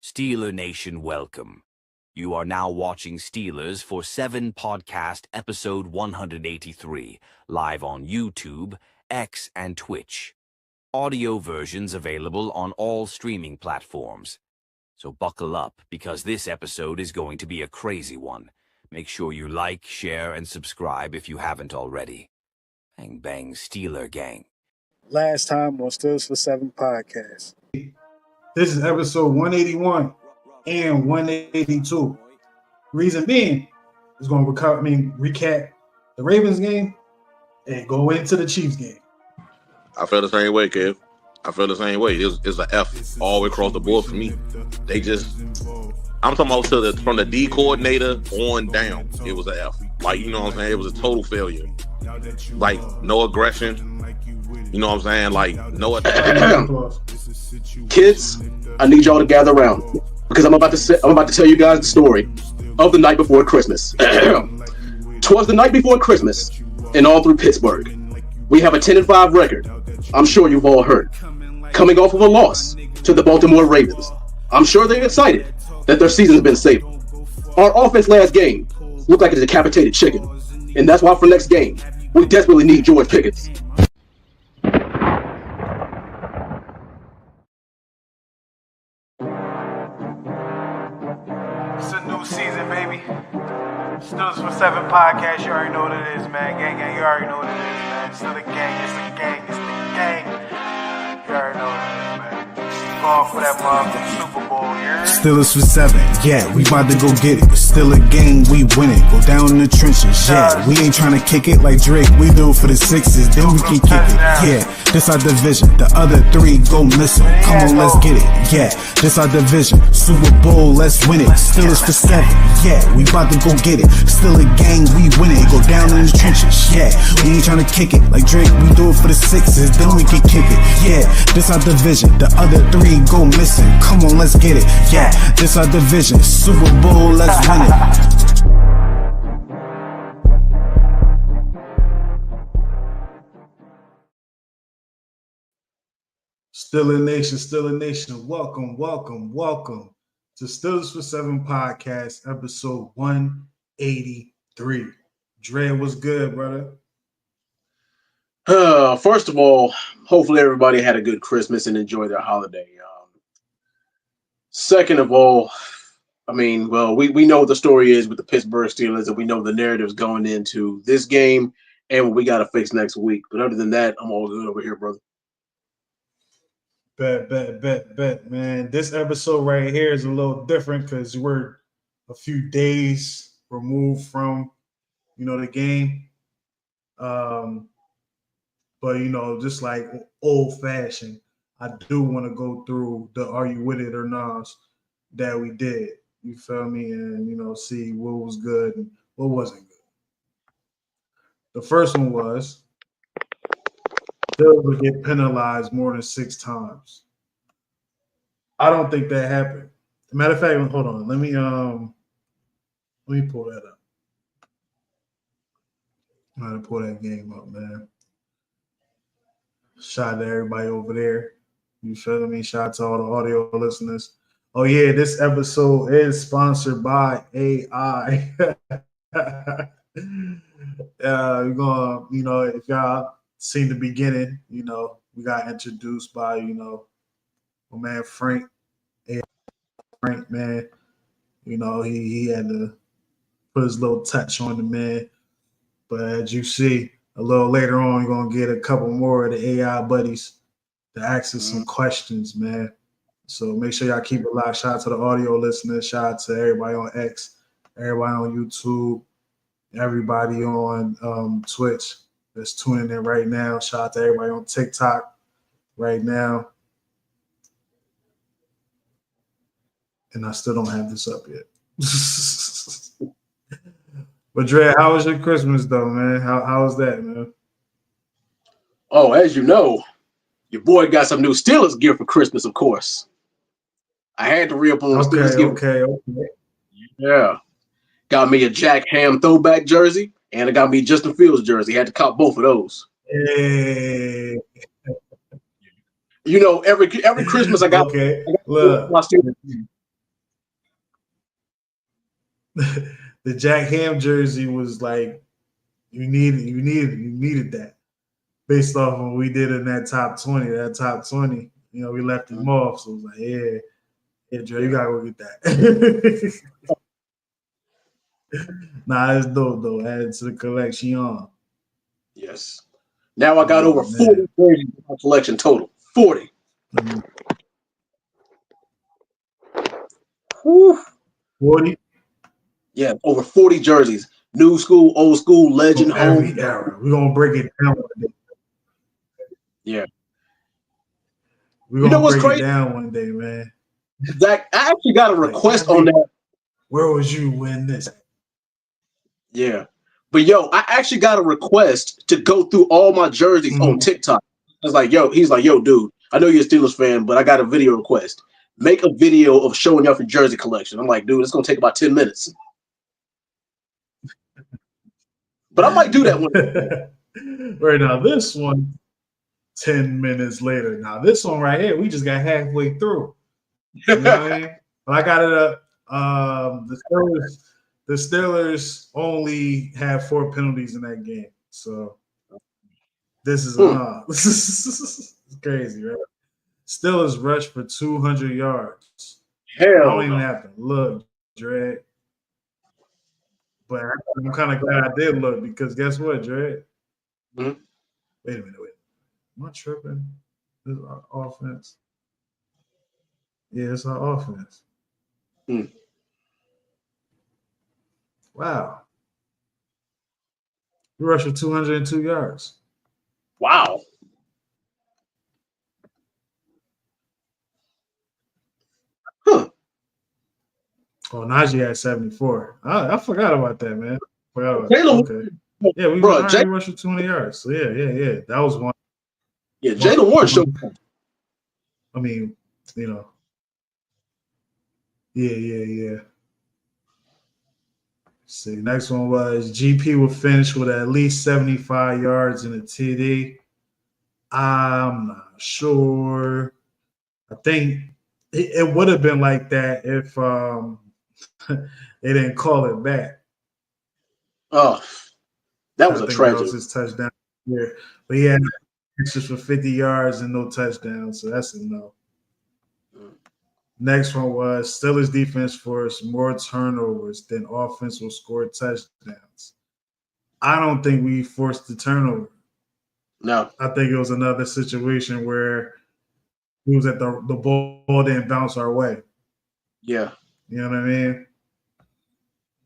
Steeler Nation, welcome. You are now watching Steelers for 7 Podcast episode 183, live on YouTube, X, and Twitch. Audio versions available on all streaming platforms. So buckle up, because this episode is going to be a crazy one. Make sure you like, share, and subscribe if you haven't already. Bang bang Steeler gang. Last time on Steelers for 7 podcast. This is episode 181 and 182. Reason being is going to recap the Ravens game and go into the Chiefs game. I feel the same way, Kev. I feel the same way. It's an F all the way across the board for me. They just, I'm talking about from the D coordinator on down. It was an F. Like, you know what I'm saying? It was a total failure. Like, no aggression. You know what I'm saying? Like, no attack. Kids, I need y'all to gather around because I'm about to tell you guys the story of the night before Christmas. 'Twas the night before Christmas, and all through Pittsburgh, we have a 10-5 record. I'm sure you've all heard. Coming off of a loss to the Baltimore Ravens, I'm sure they're excited that their season's been saved. Our offense last game looked like a decapitated chicken, and that's why for next game we desperately need George Pickens. It's a new season, baby. Steelers for 7 podcast. You already know what it is, man. Gang, you already know what it is, man. It's still the gang. It's the gang. It's the gang. You already know what it is, man. Going for that motherfucking Super Bowl, yeah. Steelers for 7, yeah, we about to go get it. Still a game, we win it. Go down in the trenches, yeah. We ain't trying to kick it like Drake. We do it for the 6s, then we can kick it. Yeah, this our division. The other 3 go missing. Come on, let's get it. Yeah, this our division. Super Bowl, let's win it. Steelers for 7, yeah, we about to go get it. Still a game, we win it. Go down in the trenches, yeah. We ain't trying to kick it like Drake. We do it for the 6s, then we can kick it. Yeah, this our division. The other 3 go missing. Come on, let's get it. Yeah, this our division. Super Bowl, let's win it. Steeler Nation, welcome to Steelers for 7 podcast, episode 183. Dre, what's good, brother? First of all, hopefully everybody had a good Christmas and enjoyed their holiday. Second of all, we know what the story is with the Pittsburgh Steelers, and we know the narratives going into this game and what we got to fix next week. But other than that, I'm all good over here, brother. Bet, man. This episode right here is a little different because we're a few days removed from, the game. But, just like old-fashioned, I do want to go through the Are You With It or Not that we did. You feel me? And, see what was good and what wasn't good. The first one was Bills would get penalized more than 6 times. I don't think that happened. Matter of fact, hold on. Let me pull that up. I'm going to pull that game up, man. Shout out to everybody over there. You feel me? Shout out to all the audio listeners. Oh, yeah, this episode is sponsored by AI. We're going, if y'all seen the beginning, we got introduced by, my man Frank. Frank, man, he had to put his little touch on the man. But as you see, a little later on, you're going to get a couple more of the AI buddies to ask us some questions, man. So make sure y'all keep it live. Shout out to the audio listeners. Shout out to everybody on X, everybody on YouTube, everybody on Twitch that's tuning in right now. Shout out to everybody on TikTok right now. And I still don't have this up yet. But Dre, how was your Christmas though, man? How was that, man? Oh, as you know, your boy got some new Steelers gear for Christmas, of course. I had to re-up on Steelers gear. Okay. Yeah. Got me a Jack Ham throwback jersey, and I got me a Justin Fields jersey. Had to cop both of those. Hey. Every Christmas I got, okay. my Steelers. the Jack Ham jersey was like you needed that based off of what we did in that top 20. That top 20, we left him off. So it was like, yeah, Dre, you gotta go get that. Nah, it's dope though. Add to the collection. Yes. Now I got over 40 jerseys in my collection total. 40. Whew. 40? Yeah, over 40 jerseys. New school, old school, legend, home. Every era. We're gonna break it down one day. Yeah. We're gonna break it down one day, man. Zach, I actually got a request on that. Where was you when this? Yeah. But yo, I actually got a request to go through all my jerseys on TikTok. I was like, he's like, yo, dude, I know you're a Steelers fan, but I got a video request. Make a video of showing off your jersey collection. I'm like, dude, it's gonna take about 10 minutes. But I might do that one. Right now, this one, 10 minutes later. Now, this one right here, we just got halfway through. You know what I mean? But I got it up. The Steelers only had 4 penalties in that game. So this is enough. It's crazy, right? Steelers rushed for 200 yards. Hell, I don't even have to look, Dre. But I'm kind of glad I did look because guess what, Dre? Wait a minute. Am I tripping? This is our offense. Yeah, it's our offense. Wow. We rushed for 202 yards. Wow. Huh. Oh, Najee had 74. I forgot about that, man. Okay. Yeah, we rushed for 200 yards. So, yeah. That was one. Yeah, Jalen Warren showed. I mean, Yeah. See, next one was GP will finish with at least 75 yards in a TD. I'm not sure. I think it would have been like that if they didn't call it back. Oh, that was a tragedy. That was his touchdown here. But he had just for 50 yards and no touchdown, so that's a no. Next one was Steelers defense forced more turnovers than offense will score touchdowns. I don't think we forced the turnover. No. I think it was another situation where it was that the ball didn't bounce our way. Yeah. You know what I mean?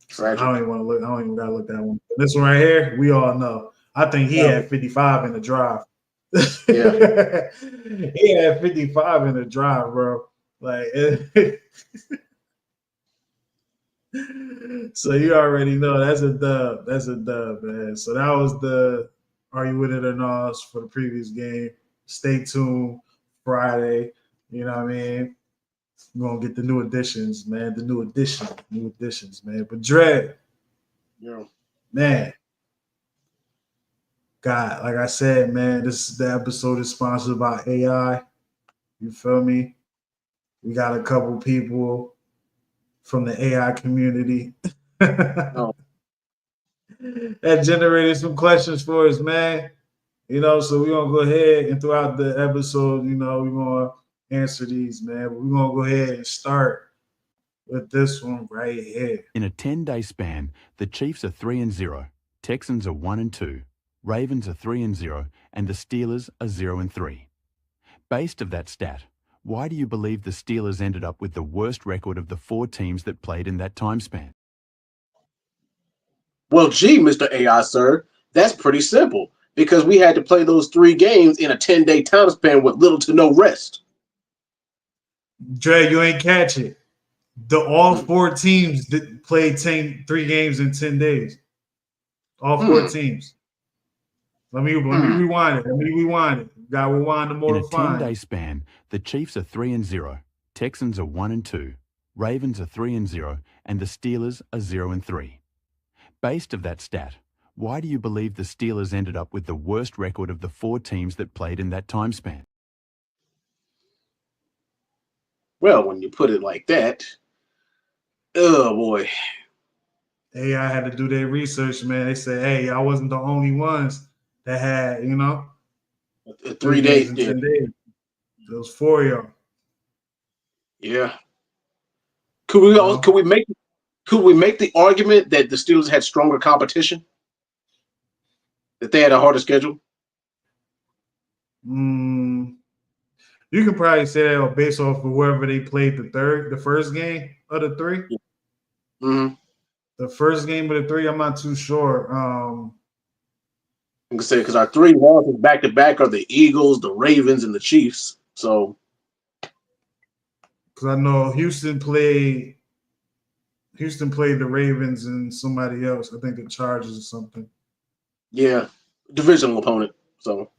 Tragic. I don't even want to look. I don't even got to look that one. This one right here, we all know. I think he had 55 in the drive. Yeah. He had 55 in the drive, bro. Like, so you already know that's a dub. That's a dub, man. So that was the Are You With It or Not for the previous game. Stay tuned Friday. You know what I mean? We're gonna get the new additions, man. The new additions, man. But Dre, man. God, like I said, man, the episode is sponsored by AI. You feel me? We got a couple people from the AI community that generated some questions for us, man. So we're going to go ahead and throughout the episode, we're going to answer these, man. But we're going to go ahead and start with this one right here. In a 10-day span, the Chiefs are 3-0, Texans are 1-2, Ravens are 3-0, and the Steelers are 0-3. Based of that stat, why do you believe the Steelers ended up with the worst record of the 4 teams that played in that time span? Well, gee, Mr. AI, sir, that's pretty simple because we had to play those 3 games in a 10-day time span with little to no rest. Dre, you ain't catch it. All 4 teams played 3 games in 10 days. All 4 teams. Let me rewind it. Got to rewind the more. In a 10-day span, the Chiefs are 3-0, Texans are 1-2, Ravens are 3-0, and the Steelers are 0-3. Based of that stat, why do you believe the Steelers ended up with the worst record of the 4 teams that played in that time span? Well, when you put it like that, oh boy. AI had to do their research, man. They said, hey, I wasn't the only ones that had, 3 days. in Yeah. 10 days. It was 4 of y'all. Yeah. Could we make the argument that the Steelers had stronger competition? That they had a harder schedule? You can probably say that based off of whoever they played the first game of the 3. Mm-hmm. The first game of the 3, I'm not too sure. I can say because our 3 losses back to back are the Eagles, the Ravens, and the Chiefs. So, because I know Houston played the Ravens and somebody else. I think the Chargers or something. yeah, divisional opponent. So,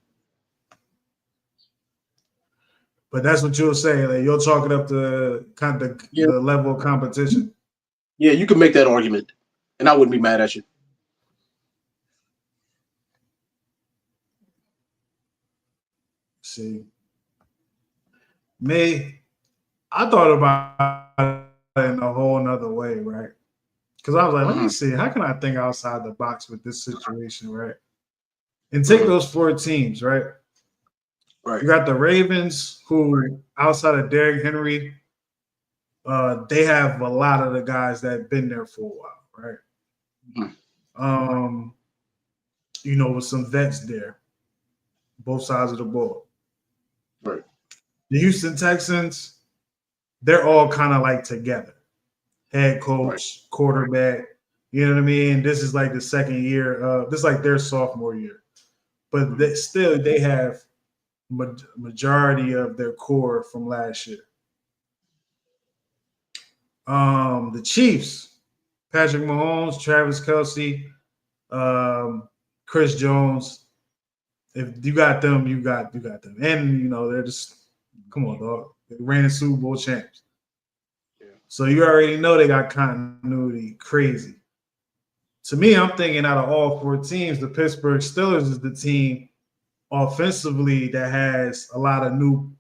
but that's what you'll say. Like you'll chalk it up to kind of the level of competition. Yeah, you can make that argument, and I wouldn't be mad at you. See, I thought about it in a whole nother way, right? Because I was like, let me see, how can I think outside the box with this situation, right? And take those 4 teams, right? Right. You got the Ravens, who outside of Derrick Henry, they have a lot of the guys that have been there for a while, right? With some vets there, both sides of the ball. Right. The Houston Texans, they're all kind of like together. Head coach, quarterback, you know what I mean? This is like the second year. This is like their sophomore year. But they have majority of their core from last year. The Chiefs, Patrick Mahomes, Travis Kelce, Chris Jones. If you got them, you got them. And they're just come on, dog. They ran Super Bowl champs. Yeah. So you already know they got continuity crazy. To me, I'm thinking out of all 4 teams, the Pittsburgh Steelers is the team offensively that has a lot of new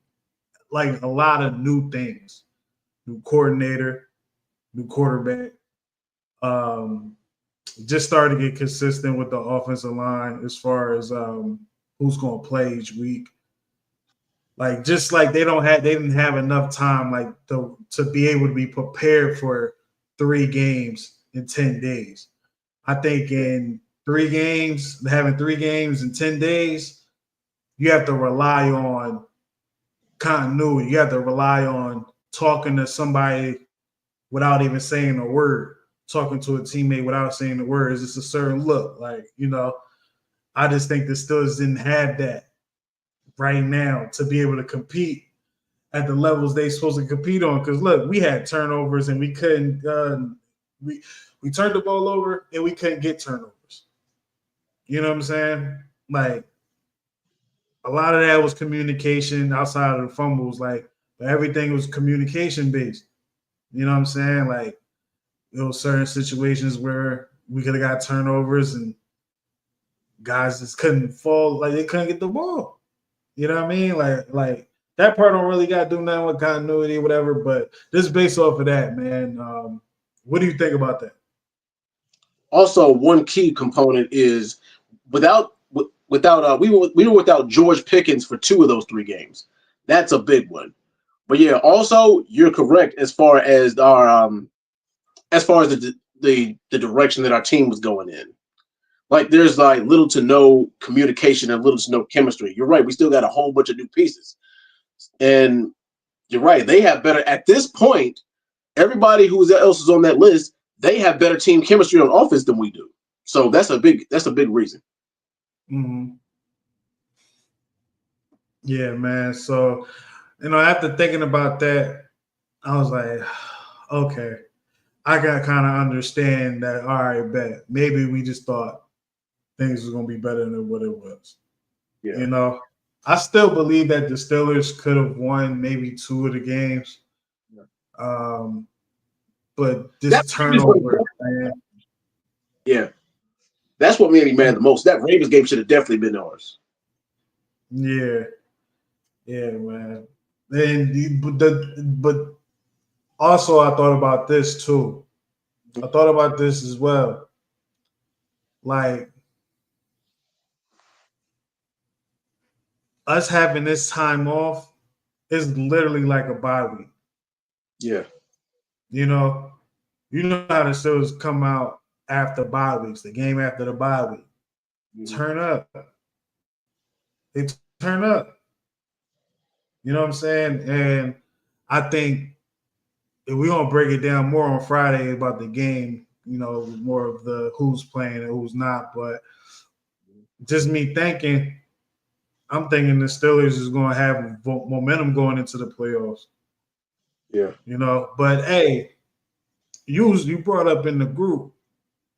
things. New coordinator, new quarterback. Just started to get consistent with the offensive line as far as who's going to play each week. Like just like they didn't have enough time to be able to be prepared for 3 games in 10 days. I think in 3 games, having 3 games in 10 days, you have to rely on continuity. You have to rely on talking to somebody without even saying a word, talking to a teammate without saying the word. It's just a certain look. I just think the Steelers didn't have that right now to be able to compete at the levels they're supposed to compete on. Because look, we had turnovers and we couldn't. We turned the ball over and we couldn't get turnovers. You know what I'm saying? Like a lot of that was communication outside of the fumbles. Like everything was communication based. You know what I'm saying? Like there were certain situations where we could have got turnovers and guys just couldn't fall, like they couldn't get the ball. You know what I mean? Like that part don't really got to do nothing with continuity or whatever, but just based off of that, man, what do you think about that? Also, one key component is we were without George Pickens for 2 of those 3 games. That's a big one. But yeah, also you're correct as far as the direction that our team was going in. Like there's like little to no communication and little to no chemistry. You're right. We still got a whole bunch of new pieces. And you're right. They have better at this point. Everybody who else is on that list, they have better team chemistry on offense than we do. So that's a big reason. Mm-hmm. Yeah, man. So, after thinking about that, I was like, okay, I got kind of understand that. All right, bet maybe we just thought things was gonna be better than what it was. Yeah. I still believe that the Steelers could have won maybe 2 of the games. Yeah. But this turnover, man. Yeah. That's what made me mad the most. That Ravens game should have definitely been ours. Yeah. Yeah, man. And but also I thought about this too. I thought about this as well. Like us having this time off is literally like a bye week. Yeah. You know how the shows come out after bye weeks, the game after the bye week. Turn up. They turn up. You know what I'm saying? And I think if we're gonna break it down more on Friday about the game, more of the who's playing and who's not. But just me thinking, I'm thinking the Steelers is gonna have momentum going into the playoffs. Yeah. But hey, you brought up in the group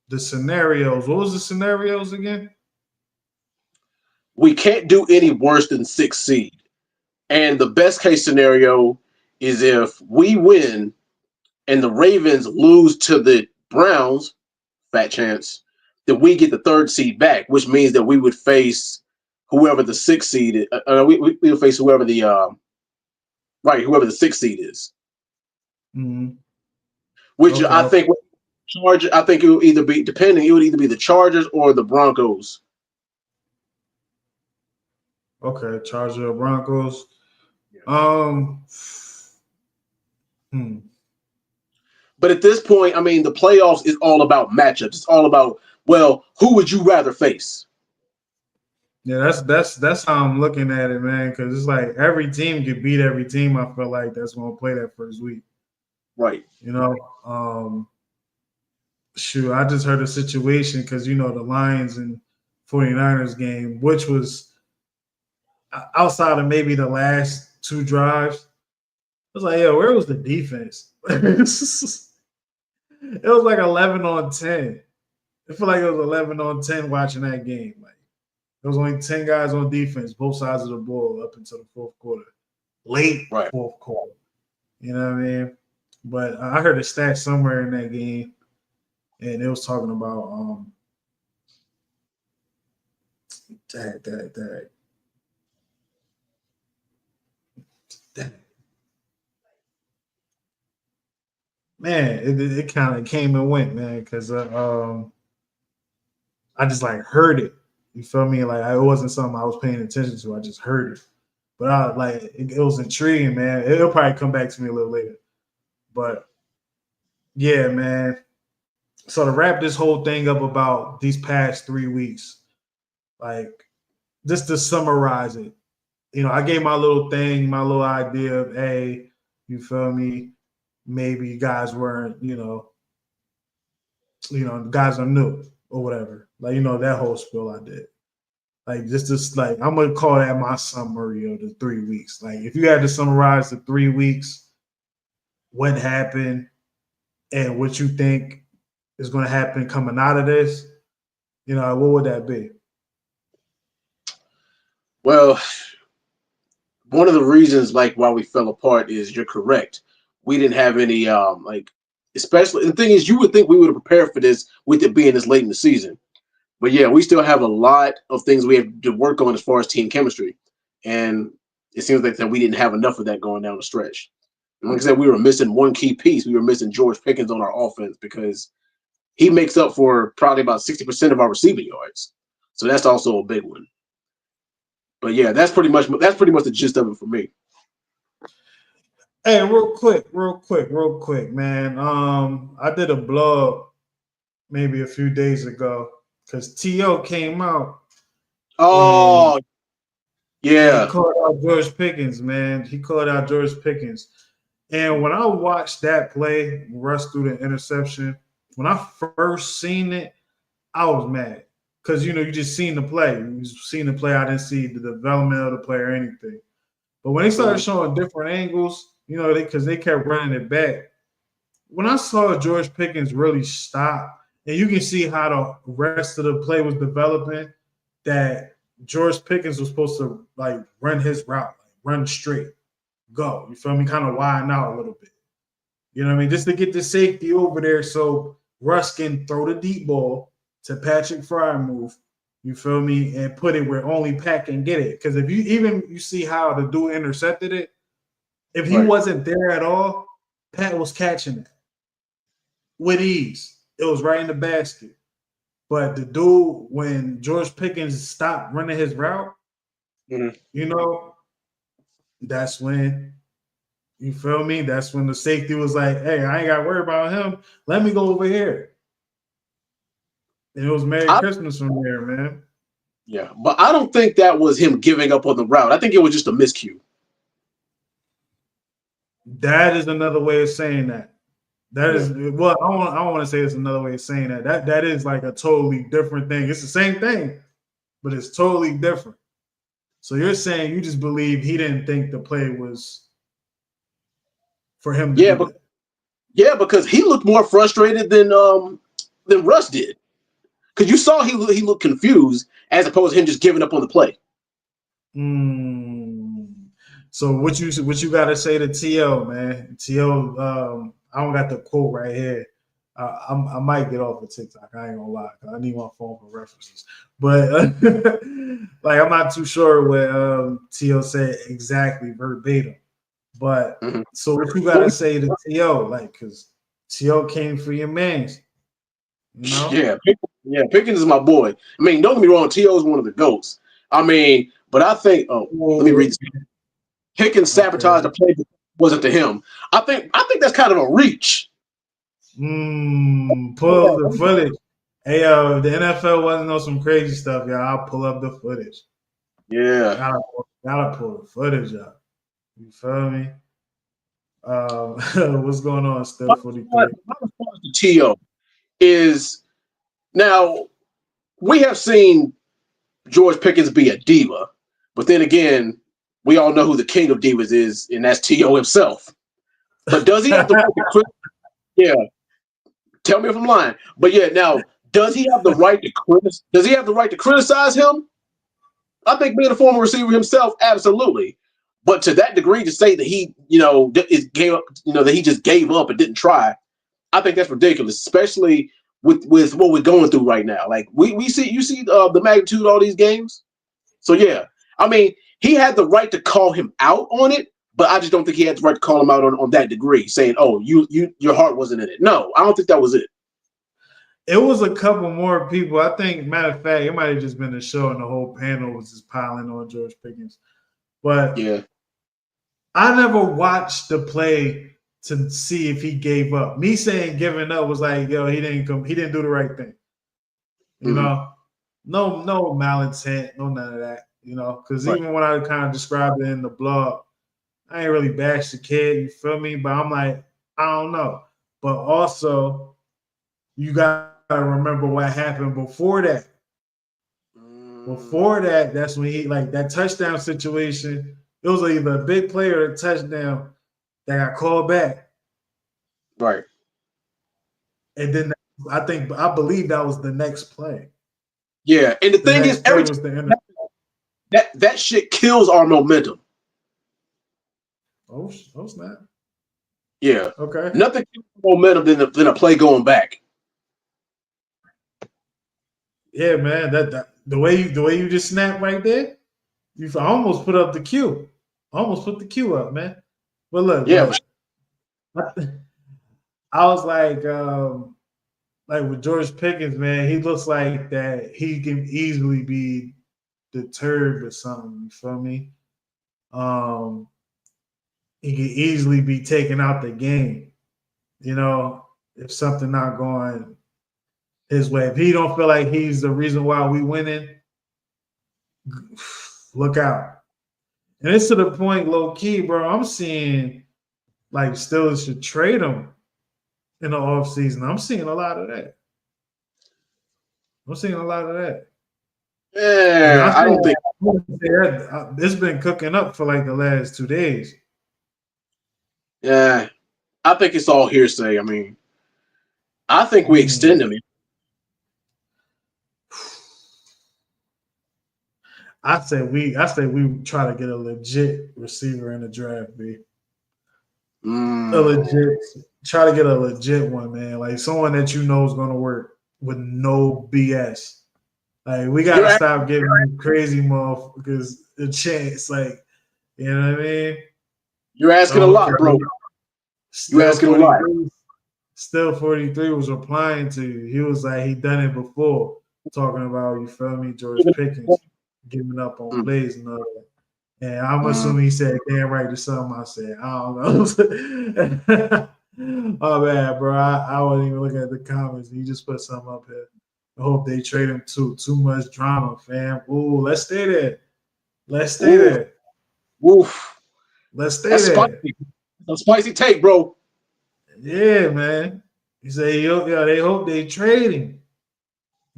the scenarios. What was the scenarios again? We can't do any worse than 6th seed. And the best case scenario is if we win and the Ravens lose to the Browns, fat chance, then we get the 3rd seed back, which means that we would face whoever the 6th seed is. We would face whoever the whoever the 6th seed is. Mm-hmm. Which Okay. I think it would either be the Chargers or the Broncos. Okay, Chargers or Broncos. But at this point, I mean, the playoffs is all about matchups. It's all about, well, who would you rather face? Yeah, that's how I'm looking at it, man. Because it's like every team can beat every team. I feel like that's going to play that first week. Right. Shoot, I just heard a situation because the Lions and 49ers game, which was outside of maybe the last 2 drives. I was like, yo, where was the defense? It was like 11 on 10. I feel like it was 11 on 10 watching that game. Like there was only 10 guys on defense, both sides of the ball up until the 4th quarter. Late 4th quarter. You know what I mean? But I heard a stat somewhere in that game, and it was talking about man, it kind of came and went, man, because I just like heard it. You feel me? Like it wasn't something I was paying attention to. I just heard it. But it was intriguing, man. It'll probably come back to me a little later. But yeah, man. So to wrap this whole thing up about these past 3 weeks, like just to summarize it, I gave my little thing, my little idea of, hey, you feel me? Maybe guys weren't, guys are new or whatever. Like, that whole spiel I did. Like, just like, I'm going to call that my summary of the 3 weeks. Like, if you had to summarize the 3 weeks, what happened and what you think is going to happen coming out of this, what would that be? Well, one of the reasons why we fell apart is you're correct. We didn't have any especially the thing is you would think we would have prepared for this with it being this late in the season. But yeah, we still have a lot of things we have to work on as far as team chemistry. And it seems like that we didn't have enough of that going down the stretch. And like I said, we were missing one key piece. We were missing George Pickens on our offense because he makes up for probably about 60% of our receiving yards. So that's also a big one. But yeah, that's pretty much the gist of it for me. Hey, real quick, man. I did a blog maybe a few days ago because T.O. came out. Oh, yeah. He called out George Pickens, man. He called out George Pickens. And when I watched that play, Russ threw the interception, when I first seen it, I was mad. Because, you just seen the play. You seen the play. I didn't see the development of the play or anything. But when they started showing different angles, because they kept running it back, when I saw George Pickens really stop, and you can see how the rest of the play was developing, that George Pickens was supposed to, run his route, run straight, go. You feel me? Kind of widen out a little bit. You know what I mean? Just to get the safety over there so Russ can throw the deep ball to Patrick Freiermuth, you feel me, and put it where only Pat can get it. Because if you see how the dude intercepted it, if he wasn't there at all, Pat was catching it. with ease. It was right in the basket. But the dude, when George Pickens stopped running his route, you know, that's when, you feel me? That's when the safety was like, hey, I ain't got to worry about him. Let me go over here. And it was Merry Christmas from there, man. Yeah, but I don't think that was him giving up on the route. I think it was just a miscue. That is another way of saying that. That is, well, I don't want to say it's another way of saying that. That is like a totally different thing. It's the same thing, but it's totally different. So you're saying you just believe he didn't think the play was for him to do that. Yeah, because he looked more frustrated than Russ did. Because you saw he looked confused as opposed to him just giving up on the play. So what you got to say to T.O., man? T.O., I don't got the quote right here. I might get off of TikTok. I ain't gonna lie. I need my phone for references. But like, I'm not too sure what T.O. said exactly verbatim. But so what you got to say to T.O., like, because T.O. came for your mans. You know? Yeah, Pickens is my boy. I mean, don't get me wrong, T.O. is one of the GOATs. I mean, but I think, let me read this. Pickens sabotaged the play, wasn't to him. I think that's kind of a reach. Pull up the footage. Hey, if the NFL wasn't on some crazy stuff, y'all, I'll pull up the footage. Yeah. Gotta pull the footage up. You feel me? What's going on, Still 43? My response to T.O. is, now, we have seen George Pickens be a diva, but then again, we all know who the king of divas is, and that's T.O. himself. But does he have the right to criticize? Yeah. Tell me if I'm lying. But yeah, now, does he have the right to criticize him? I think being a former receiver himself, absolutely. But to that degree, to say that he, that he just gave up and didn't try, I think that's ridiculous, especially with what we're going through right now. Like you see the magnitude of all these games. So yeah, I mean, he had the right to call him out on it, but I just don't think he had the right to call him out on that degree, saying, "Oh, your heart wasn't in it." No, I don't think that was it. It was a couple more people. I think, matter of fact, it might have just been a show and the whole panel was just piling on George Pickens. But yeah, I never watched the play to see if he gave up. Me saying giving up was like, yo, he didn't do the right thing. You know, no malintent, no none of that. You know, because even when I kind of described it in the blog, I ain't really bash the kid. You feel me? But I'm like, I don't know. But also, you got to remember what happened before that. Before that, that's when he, like, that touchdown situation. It was either a big play or a touchdown that got called back. Right. And then I believe that was the next play. Yeah, and the thing is, that shit kills our momentum. Oh snap. Yeah. Okay. Nothing kills momentum than a play going back. Yeah, man. That the way you just snapped right there, you almost put up the cue. Almost put the cue up, man. But look, I was like with George Pickens, man, he looks like that he can easily be deterred with something. You feel me? He can easily be taken out the game. You know, if something not going his way. If he don't feel like he's the reason why we winning, look out. And it's to the point, low key, bro. I'm seeing like Steelers should trade him in the offseason. I'm seeing a lot of that. Yeah, I don't think it's been cooking up for like the last 2 days. Yeah, I think it's all hearsay. I mean, I think we extend him. I say we try to get a legit receiver in the draft, B. Try to get a legit one, man. Like someone that you know is going to work with no BS. Like we got to stop giving crazy motherfuckers a chance. Like, you know what I mean? You're asking a lot, bro. You're asking a lot. Still 43 was replying to you. He was like, he done it before, talking about, you feel me, George Pickens giving up on plays and all that. And I'm assuming he said, damn right to something I said. I don't know. Oh, man, bro. I wasn't even looking at the comments. He just put something up here. I hope they trade him too. Too much drama, fam. Ooh, let's stay there. Let's stay there. Woof. Let's stay That's there. spicy. That's a spicy take, bro. Yeah, man. He said, yo, they hope they trade him.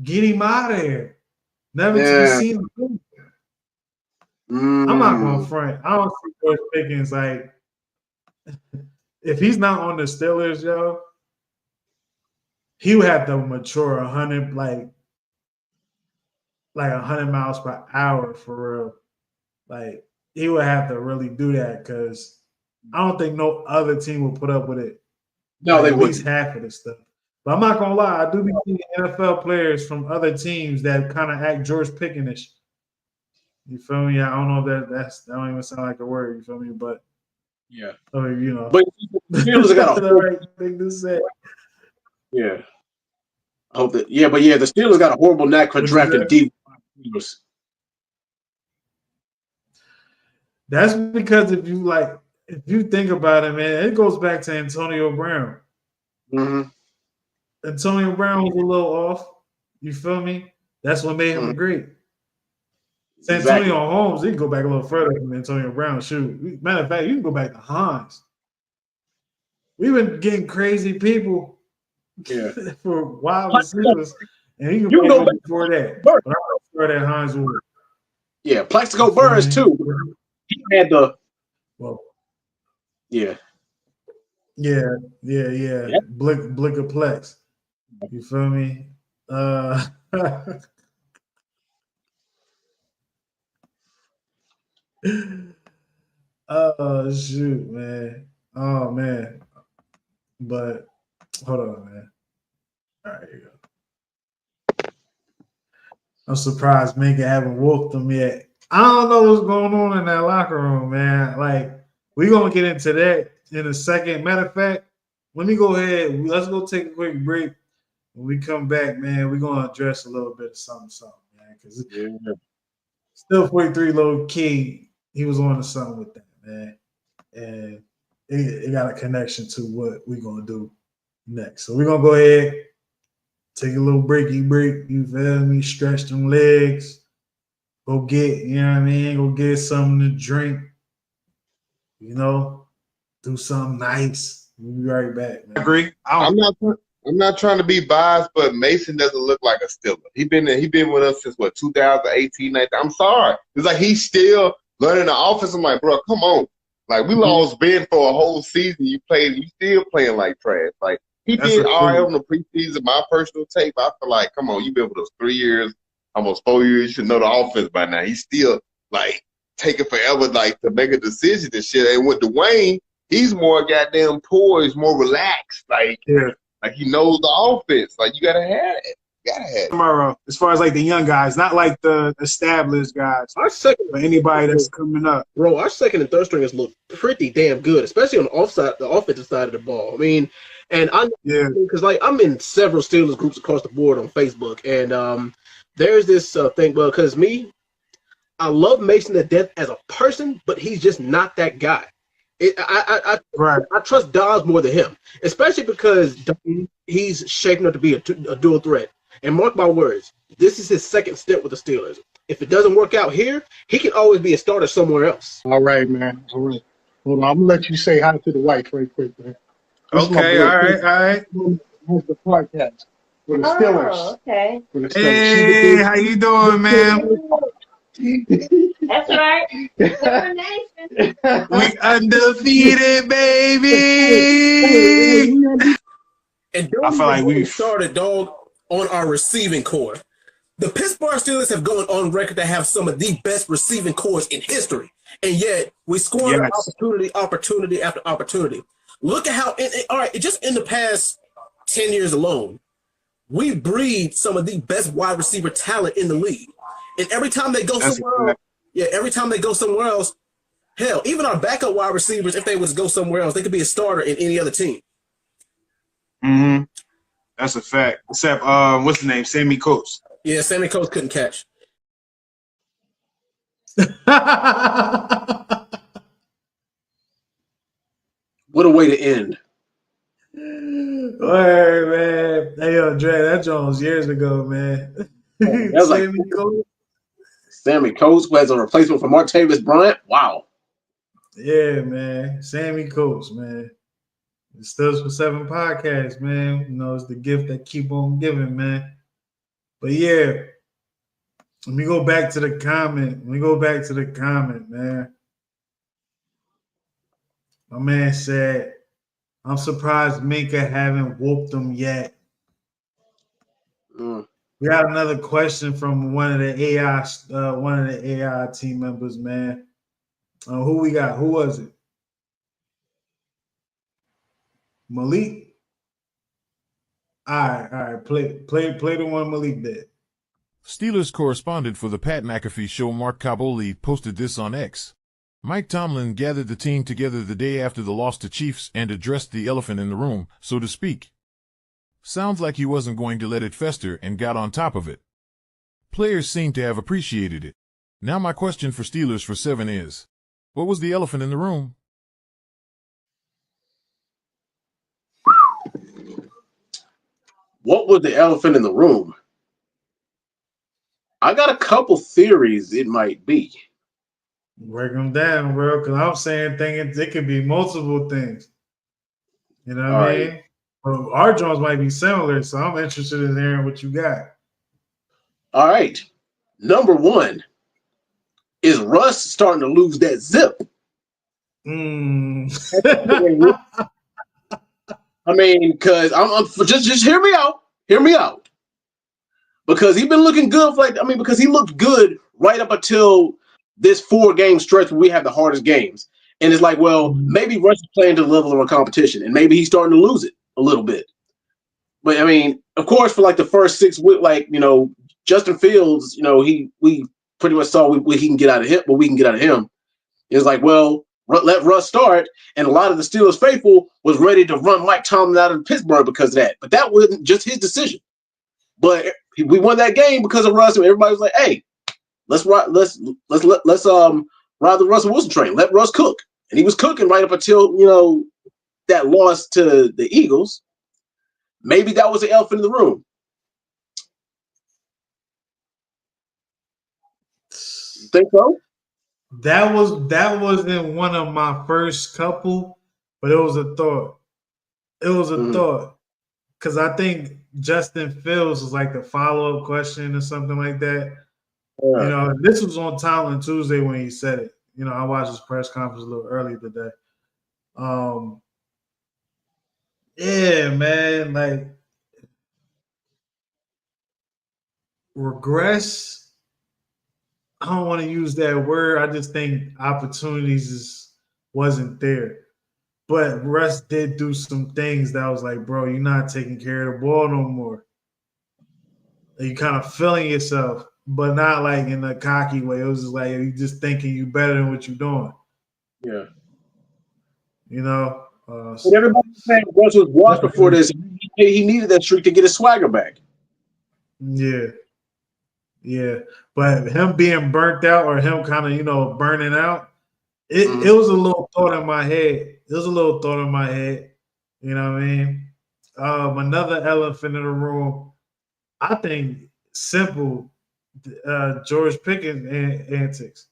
Get him out of here. Never to be seen again. I'm not going to front. I don't see George Pickens like, if he's not on the Steelers, yo, he would have to mature 100, like 100 miles per hour for real. Like, he would have to really do that because I don't think no other team will put up with it. No, like, they at wouldn't. least half of this stuff. But I'm not gonna lie, I do be seeing NFL players from other teams that kind of act George Pickens-ish. You feel me? I don't know if that don't even sound like a word. You feel me? But yeah, I mean, you know, but the Steelers got the right thing to say. Yeah, I hope that. Yeah, but yeah, the Steelers got a horrible knack for drafting deep. That's because if you think about it, man, it goes back to Antonio Brown. Mm-hmm. Antonio Brown was a little off. You feel me? That's what made him great. Antonio Holmes, he can go back a little further than Antonio Brown. Shoot. Matter of fact, you can go back to Hines. We've been getting crazy people for wide receivers. And you can go before that. But I'm sure that Hines would. Yeah, Plaxico Burress, too. He had the Yeah. Blickaplex. You feel me? Oh shoot, man. Oh man. But hold on, man. All right, here you go. I'm surprised Minka haven't woke them yet. I don't know what's going on in that locker room, man. Like, we're gonna get into that in a second. Matter of fact, let me go ahead. Let's go take a quick break. When we come back, man, we're gonna address a little bit of something, man. Because still 43 low key, he was on to something with that, man. And it got a connection to what we're gonna do next. So we're gonna go ahead, take a little breaky break, you feel me? Stretch them legs. Go get, you know what I mean? Go get something to drink. You know, do something nice. We'll be right back, man. I agree. I'm not trying to be biased, but Mason doesn't look like a Steeler. He been with us since 2018, 19. I'm sorry. It's like he's still learning the offense. I'm like, bro, come on. Like, we lost Ben for a whole season. You still playing like trash. Like, he did all right on the preseason. My personal take, I feel like, come on, you've been with us 3 years, almost 4 years. You should know the offense by now. He's still, like, taking forever, like, to make a decision and shit. And with Dwayne, he's more goddamn poised, more relaxed. Like he knows the offense. Like, you gotta have it. You gotta have it. Tomorrow, as far as like the young guys, not like the established guys. Our second, but anybody that's coming up, bro. Our second and third stringers look pretty damn good, especially on the offensive side of the ball. I mean, and because like I'm in several Steelers groups across the board on Facebook, and there's this thing. Well, because I love Mason to death as a person, but he's just not that guy. I trust Dobbs more than him, especially because he's shaping up to be a dual threat. And mark my words, this is his second step with the Steelers. If it doesn't work out here, he can always be a starter somewhere else. All right, man. All right. Hold on. I'm going to let you say hi to the wife right quick, man. Okay, all right. Here's the podcast with the Steelers. Oh, okay. Hey, how you doing, man? That's right. We undefeated, baby. And I feel like we started, dog, on our receiving core. The Pittsburgh Steelers have gone on record to have some of the best receiving cores in history, and yet we squander opportunity after opportunity. Look at how, all right, just in the past 10 years alone, we breed some of the best wide receiver talent in the league. And every time they go somewhere else, hell, even our backup wide receivers, if they was go somewhere else, they could be a starter in any other team. Mm-hmm. That's a fact. Except, what's the name? Sammy Coates. Yeah, Sammy Coates couldn't catch. What a way to end. Word, man. Hey, yo, Dre, that Jones years ago, man. That was like Sammy Coates. Sammy Coates was a replacement for Martavis Bryant. Wow. Yeah, man. Sammy Coates, man. It Studs for 7 podcast, man. You know, it's the gift that keep on giving, man. But yeah, let me go back to the comment. Man. My man said, I'm surprised Minka haven't whooped them yet. We got another question from one of the AI team members, man. Who we got? Who was it? Malik. All right. Play the one Malik did. Steelers correspondent for the Pat McAfee show, Mark Caboli, posted this on X. Mike Tomlin gathered the team together the day after the loss to Chiefs and addressed the elephant in the room, so to speak. Sounds like he wasn't going to let it fester and got on top of it. Players seem to have appreciated it. Now my question for Steelers for 7 is, what was the elephant in the room? What was the elephant in the room? I got a couple theories it might be. Break them down, bro, because I'm saying it could be multiple things. You know what I mean? Right. Well, our Jones might be similar, so I'm interested in hearing what you got. All right. Number 1, is Russ starting to lose that zip? I mean, because I'm just hear me out. Hear me out. Because he's been looking good because he looked good right up until this 4-game stretch where we have the hardest games. And it's like, well, maybe Russ is playing to the level of a competition, and maybe he's starting to lose it a little bit. But I mean, of course, for like the first 6 weeks, Justin Fields, we pretty much saw what he can get out of him, what we can get out of him. It's like, well, let Russ start, and a lot of the Steelers faithful was ready to run Mike Tomlin out of Pittsburgh because of that. But that wasn't just his decision. But we won that game because of Russ, and everybody was like, "Hey, let's ride the Russell Wilson train. Let Russ cook." And he was cooking right up until that loss to the Eagles. Maybe that was the elephant in the room. You think so? That wasn't one of my first couple, but it was a thought. Thought. Because I think Justin Fields was like the follow-up question or something like that. Yeah. This was on Tomlin Tuesday when he said it. I watched his press conference a little early today. Yeah, man, like regress. I don't want to use that word. I just think opportunities wasn't there. But Russ did do some things that was like, bro, you're not taking care of the ball no more. You kind of feeling yourself, but not like in a cocky way. It was just like you just thinking you better than what you're doing. Yeah. But everybody was saying Russ was washed before this. He needed that streak to get his swagger back. Yeah. But him being burnt out or him kind of, burning out, it was a little thought in my head. You know what I mean? Another elephant in the room, I think simple, George Pickens antics.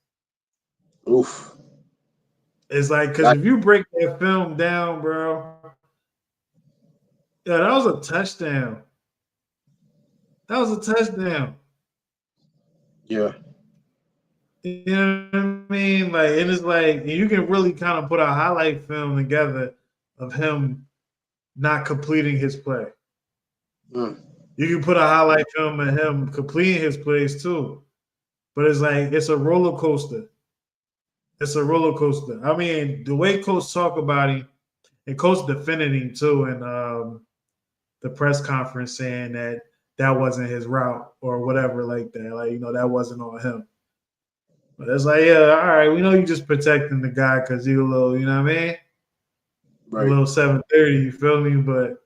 Oof. It's like, because if you break that film down, bro, that was a touchdown. Yeah. You know what I mean? Like, and it's like you can really kind of put a highlight film together of him not completing his play. You can put a highlight film of him completing his plays too. But it's like it's a roller coaster. I mean, the way Coach talk about him, and Coach defended him too in the press conference, saying that wasn't his route or whatever like that. Like, that wasn't on him. But it's like, yeah, all right, we know you just protecting the guy because you're a little, you know what I mean? Right. A little 730, you feel me? But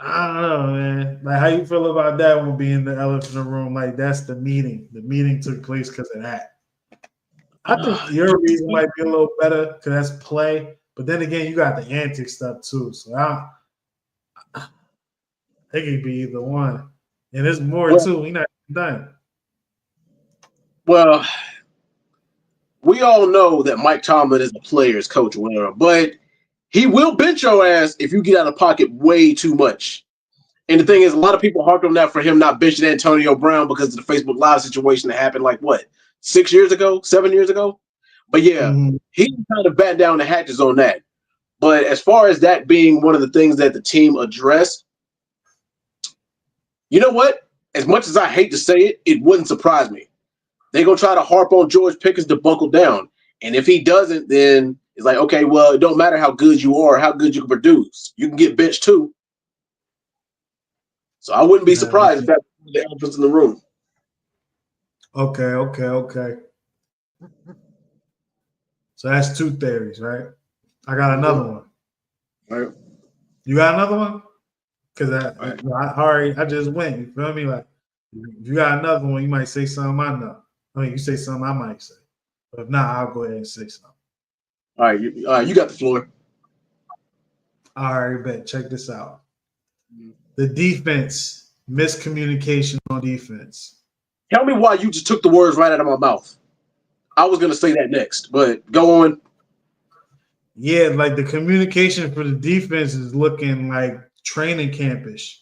I don't know, man. Like, how you feel about that one being the elephant in the room? Like, that's the meeting. The meeting took place because of that. I think your reason might be a little better because that's play. But then again, you got the antic stuff too. So I think it could be either one. And there's more too. We're not done. Well, we all know that Mike Tomlin is a player's coach or whatever, but he will bench your ass if you get out of pocket way too much. And the thing is, a lot of people harped on that for him not benching Antonio Brown because of the Facebook Live situation that happened 7 years ago? But yeah, he kind of bat down the hatches on that. But as far as that being one of the things that the team addressed, you know what? As much as I hate to say it, it wouldn't surprise me. They're going to try to harp on George Pickens to buckle down. And if he doesn't, then it's like, okay, well, it don't matter how good you are, how good you can produce. You can get benched too. So I wouldn't be surprised if that's the elephants in the room. Okay. So that's two theories, right? I got another one. All right. You got another one? Because I just went. You feel me? Like, if you got another one, you might say something I know. I mean, you say something I might say. But if not, I'll go ahead and say something. All right, you got the floor. All right, bet. Check this out. The defense, miscommunication on defense. Tell me why you just took the words right out of my mouth. I was going to say that next, but go on. Yeah, like the communication for the defense is looking like training campish.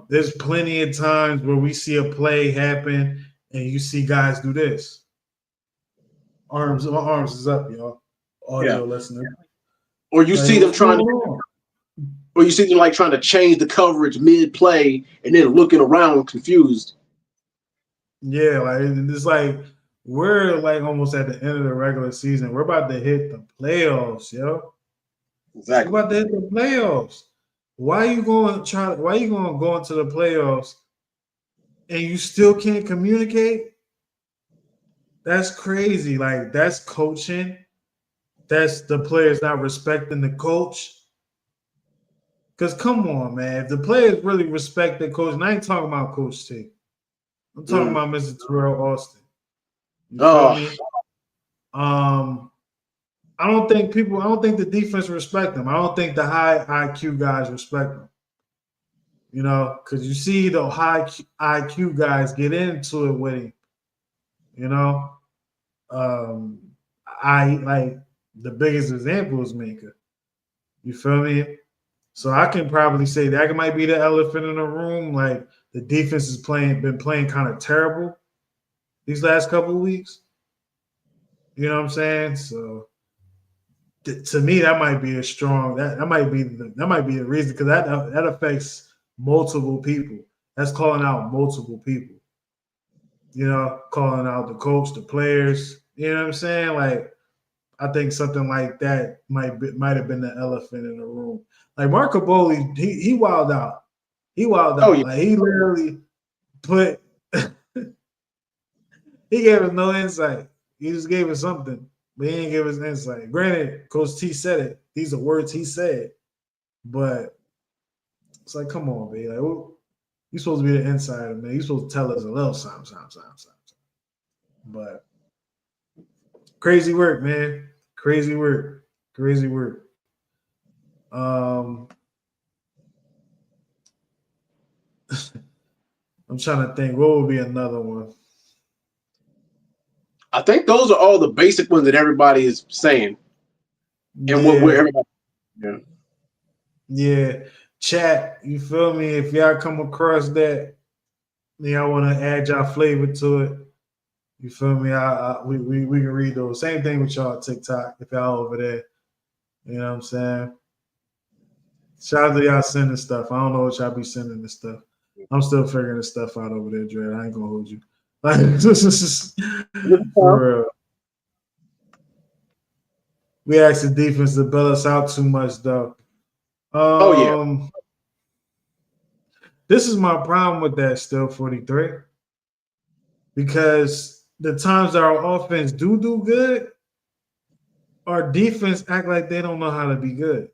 There's plenty of times where we see a play happen and you see guys do this. Arms is up, y'all. Audio listener. Or you see them trying to change the coverage mid-play and then looking around confused. Yeah, like it's like we're like almost at the end of the regular season. We're about to hit the playoffs, yo. Exactly. We're about to hit the playoffs. Why are you going to go into the playoffs and you still can't communicate? That's crazy. Like, that's coaching. That's the players not respecting the coach. Because come on, man. If the players really respect the coach, and I ain't talking about Coach T. I'm talking about Mr. Terrell Austin. You feel me? I don't think the defense respect them. I don't think the high IQ guys respect them. You know, because you see the high IQ guys get into it with him. You know, I like the biggest example is Minka. You feel me? So I can probably say that might be the elephant in the room. Like the defense is been playing kind of terrible these last couple of weeks. You know what I'm saying? So to me, that might be a strong that might be the reason because that affects multiple people. That's calling out multiple people. You know, calling out the coach, the players. You know what I'm saying? Like, I think something like that might have been the elephant in the room. Like Marco Bowley, he wilded out. He wilded out. Oh, yeah. Like he literally put he gave us no insight. He just gave us something, but he didn't give us insight. Granted, Coach T said it. These are words he said. But it's like, come on, baby. Like, you're supposed to be the insider, man. You're supposed to tell us a little something. But crazy work, man. Crazy work. I'm trying to think. What would be another one? I think those are all the basic ones that everybody is saying. And what everybody. Yeah. Chat, you feel me? If y'all come across that, y'all want to add y'all flavor to it. You feel me? We can read those. Same thing with y'all TikTok if y'all over there. You know what I'm saying? Shout out to y'all sending stuff. I don't know what y'all be sending this stuff. I'm still figuring this stuff out over there, Dre. I ain't gonna hold you. Like, for real. We asked the defense to bail us out too much, though. This is my problem with that still 43. Because the times that our offense do good, our defense act like they don't know how to be good.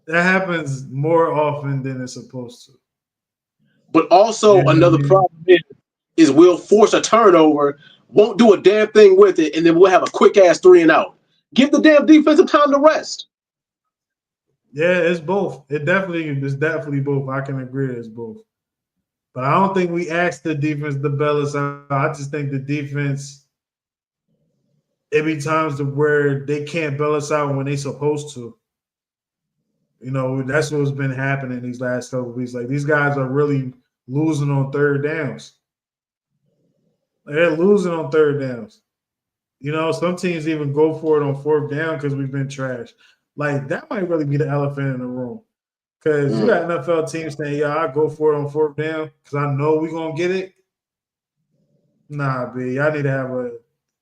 That happens more often than it's supposed to. But also another problem is we'll force a turnover, won't do a damn thing with it, and then we'll have a quick ass 3 and out. Give the damn defensive time to rest. Yeah, it's both. It's definitely both. I can agree it's both. But I don't think we asked the defense to bail us out. I just think the defense, it be times to where they can't bail us out when they supposed to. You know, that's what's been happening these last couple of weeks. Like, these guys are really losing on third downs. They're losing on third downs. You know, some teams even go for it on fourth down because we've been trashed. Like, that might really be the elephant in the room. Because you got NFL teams saying, yeah, I go for it on fourth down because I know we're going to get it. Nah, B, I need to have a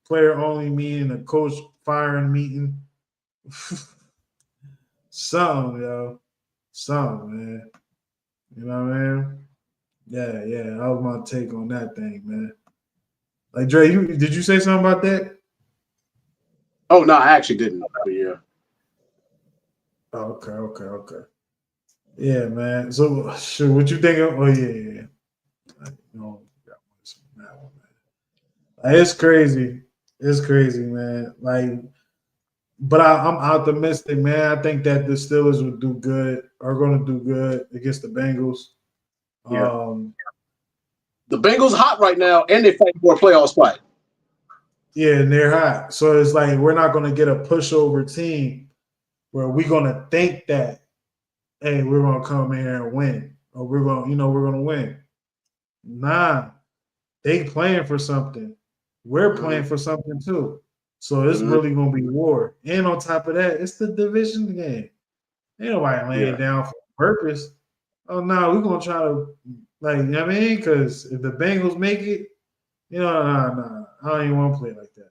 player-only meeting, a coach firing meeting. Something, yo. Something, man. You know what I mean? Yeah. That was my take on that thing, man. Like, Dre, did you say something about that? Oh, no, I actually didn't. But yeah. Oh, okay. Yeah, man. So, sure, what you think of? Oh, yeah. Like, it's crazy. It's crazy, man. Like, but I'm optimistic, man. I think that the Steelers are going to do good against the Bengals. Yeah. The Bengals hot right now, and they're fighting for a playoff spot. Yeah, and they're hot. So it's like we're not going to get a pushover team where we're going to think that, hey, we're going to come in here and win, or we're going to win. Nah, they playing for something. We're playing for something too. So it's really going to be war. And on top of that, it's the division game. Ain't nobody laying down for purpose. Oh, no, we're going to try to, like, you know what I mean? Because if the Bengals make it, you know, nah. I don't even want to play like that.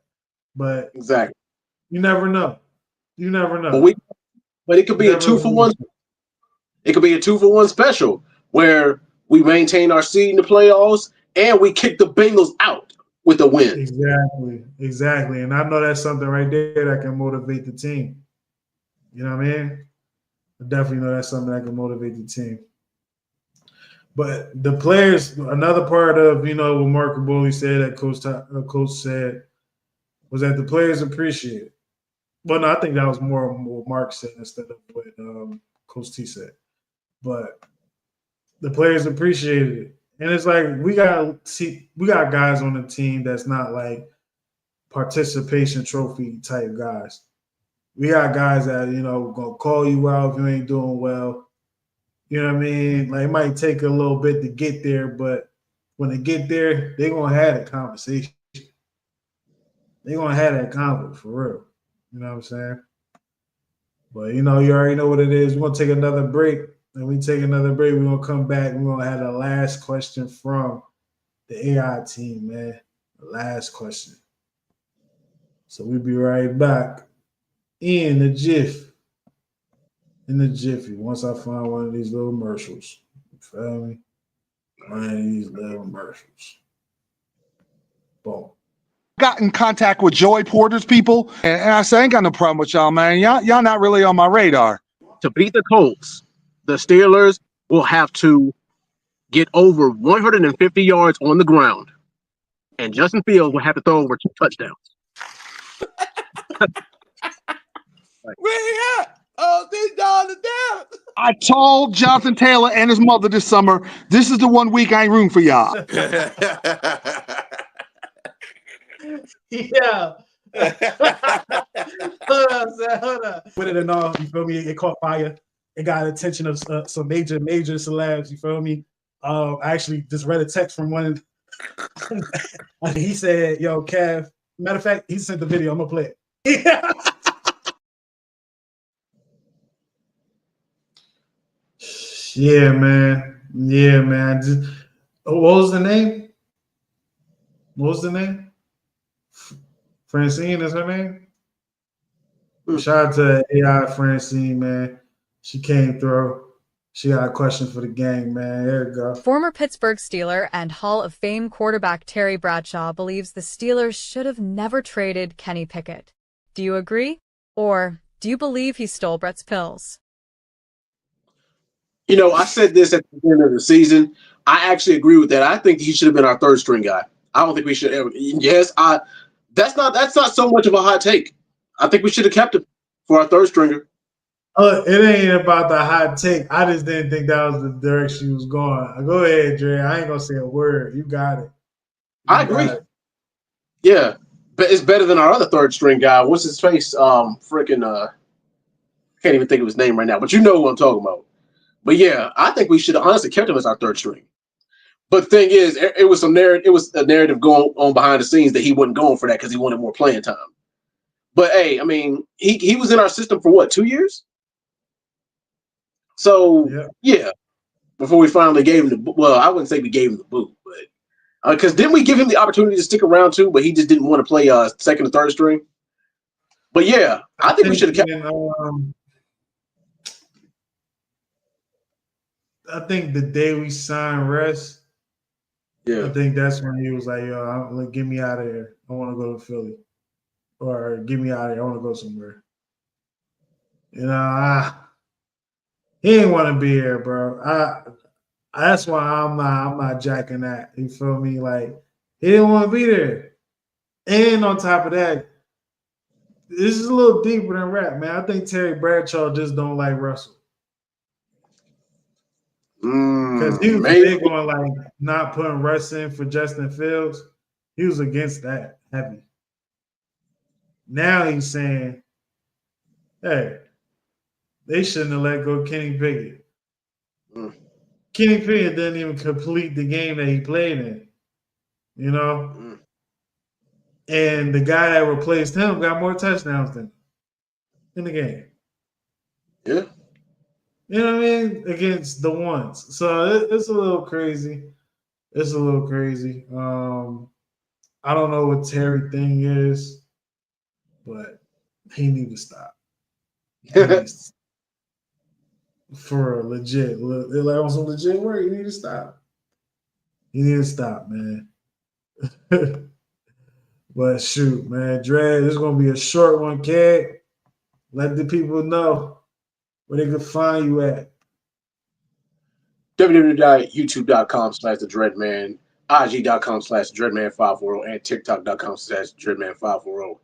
But exactly, you never know. But it could be a 2-for-1. It could be a 2-for-1 special where we maintain our seed in the playoffs and we kick the Bengals out with a win. Exactly. And I know that's something right there that can motivate the team. You know what I mean? I definitely know that's something that can motivate the team. But the players, another part of, you know, what Mark Caboli said, that Coach said, was that the players appreciate it. Well, no, I think that was more what Mark said instead of what Coach T said. But the players appreciated it. And it's like we got guys on the team that's not like participation trophy type guys. We got guys that, you know, gonna call you out if you ain't doing well. You know what I mean? Like, it might take a little bit to get there, but when they get there, they're gonna have a conversation. They're gonna have that convo for real. You know what I'm saying? But, you know, you already know what it is. We're gonna take another break. And we take another break, we're gonna come back. We're gonna have the last question from the AI team, man. The last question. So we'll be right back in the jiffy. Once I find one of these little commercials. You feel me? One of these little commercials. Boom. Got in contact with Joey Porter's people, and I said, I ain't got no problem with y'all, man. Y'all not really on my radar. To beat the Colts, the Steelers will have to get over 150 yards on the ground, and Justin Fields will have to throw over 2 touchdowns. Where he at? Oh, this dog is down. I told Jonathan Taylor and his mother this summer, this is the 1 week I ain't rooting for y'all. Yeah. Hold on. Put it in all, you feel me? It caught fire. It got attention of some major celebs, you feel me? I actually just read a text from one. He said, yo, Kev. Matter of fact, he sent the video. I'm going to play it. Yeah, man. What was the name? Francine is her name? Shout out to AI Francine, man. She came through. She got a question for the gang, man. There you go. Former Pittsburgh Steeler and Hall of Fame quarterback Terry Bradshaw believes the Steelers should have never traded Kenny Pickett. Do you agree? Or do you believe he stole Brett's pills? You know, I said this at the beginning of the season. I actually agree with that. I think he should have been our third string guy. I don't think we should ever. Yes, that's not so much of a hot take. I think we should have kept him for our third stringer. It ain't about the hot take. I just didn't think that was the direction he was going. Go ahead, Dre. I ain't gonna say a word. You got it. I agree. Yeah, but it's better than our other third string guy. What's his face? Can't even think of his name right now. But you know who I'm talking about. But yeah, I think we should have honestly kept him as our third string. But the thing is, it was a narrative going on behind the scenes that he wasn't going for that because he wanted more playing time. But hey, I mean, he was in our system for what, 2 years? So yeah, before we finally gave him I wouldn't say we gave him the boot, but because didn't we give him the opportunity to stick around too? But he just didn't want to play second or third string. But yeah, I think we should have kept him. I think the day we signed Rest, I think that's when he was like, "Yo, get me out of here. I want to go to Philly, or get me out of here. I want to go somewhere." You know, he didn't want to be here, bro. That's why I'm not jacking that. You feel me? Like, he didn't want to be there. And on top of that, this is a little deeper than rap, man. I think Terry Bradshaw just don't like Russell. Because he was big on like not putting Russ in for Justin Fields. He was against that heavy. Now he's saying, hey, they shouldn't have let go Kenny Pickett. Kenny Pickett didn't even complete the game that he played in, you know? And the guy that replaced him got more touchdowns than him in the game. Yeah. You know what I mean? Against the ones. So it's a little crazy. It's a little crazy. I don't know what Terry thing is, but he need to stop. For a legit, like on some legit work, you need to stop. You need to stop, man. But shoot, man, Dre, this is gonna be a short one, kid. Let the people know where they can find you at. www.youtube.com/thedreadman, IG.com/thedreadman540, and TikTok.com/thedreadman540.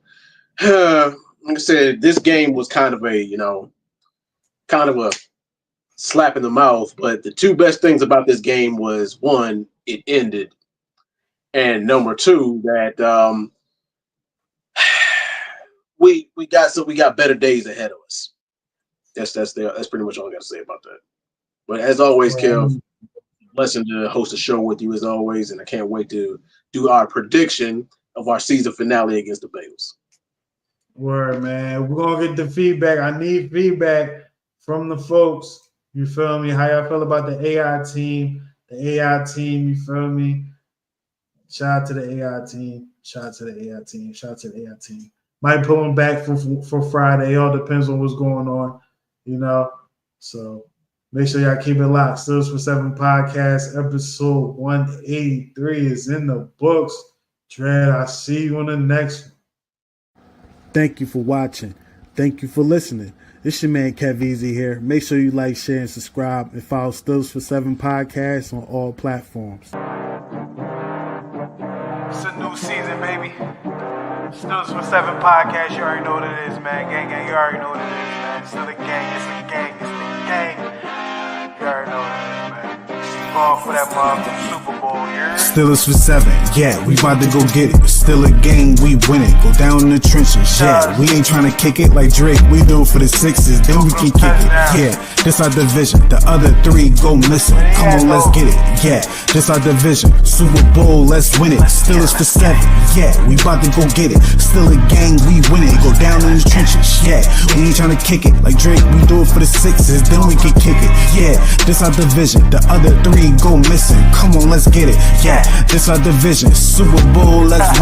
Like I said, this game was kind of a slap in the mouth, but the two best things about this game was, one, it ended, and number two, that we got better days ahead of us. That's pretty much all I got to say about that. But as always, Kev, blessing to host a show with you as always, and I can't wait to do our prediction of our season finale against the Bengals. Word, man. We're gonna get the feedback. I need feedback from the folks. You feel me? How y'all feel about the AI team? The AI team, you feel me? Shout out to the AI team. Shout out to the AI team. Shout out to the AI team. Might pull them back for Friday. It all depends on what's going on, you know. So make sure y'all keep it locked. Steelers for 7 podcast, episode 183 is in the books. Dread, I see you on the next one. Thank you for watching. Thank you for listening. It's your man Kev Easy here. Make sure you like, share, and subscribe, and follow Steelers for 7 podcast on all platforms. It's a new season, baby. Steelers for 7 podcast. You already know what it is, man. Gang, you already know what it is, man. It's still the gang. It's the gang. It's the gang. You already know what it is, man. Going for that motherfucking Super Bowl, yeah. Steelers for 7, yeah, we about to go get it. Still a game, we win it. Go down in the trenches, yeah. We ain't trying to kick it like Drake. We do it for the 6s, then we can kick it. Yeah, this our division. The other 3 go missing. Come on, let's get it. Yeah, this our division. Super Bowl, let's win it. Steelers for 7, yeah, we about to go get it. Still a game, we win it. Go down in the trenches, yeah. We ain't trying to kick it like Drake. We do it for the 6s, then we can kick it. Yeah, this our division. The other 3 go missing. Come on, let's get it. Yeah, this our division. Super Bowl, let's